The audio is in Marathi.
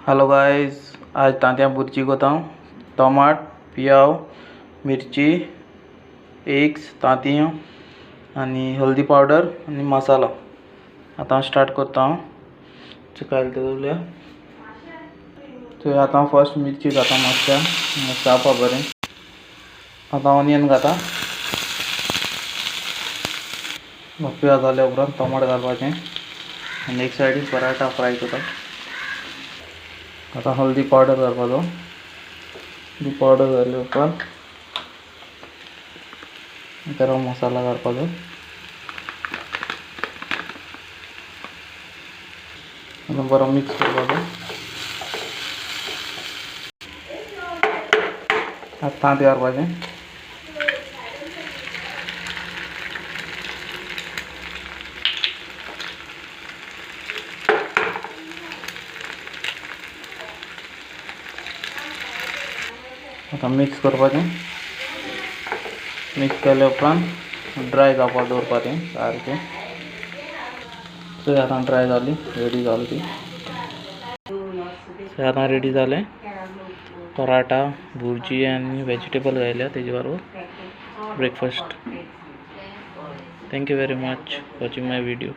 हेलो गाइस, आज तांत्या बुर्जी कोतां टमाट पियाव मिर्ची एग्स तांतयां आनी हल्दी पावडर आनी मसाला। आता स्टार्ट करता चिकायल दवरल्या थंय आता फर्स्ट मिरची घाता मातशा चापा बरें। आता ऑनियन घाता पियाज जाल्या उपरांत टमाट घालपाचें आनी एक सायडीन पराठा फ्राय करता। आता हल्दी पावडर घालपाचो। हल्दी पावडर घातल्या उपरांत गरम मसाला घालपाचो। आता बरो मिक्स करपाचो। आता तांत घालपाचें। आता मिक्स करपाचें। मिक्स केल्या उपरांत ड्राय जावपाक दवरपाचें सारकें। आता ड्राय जाली, रेडी जाली ती। आता रेडी जालें। पराठा भुर्जी आनी वेजिटेबल घायल्या तेजे बरोबर breakfast. Thank you very much watching my video.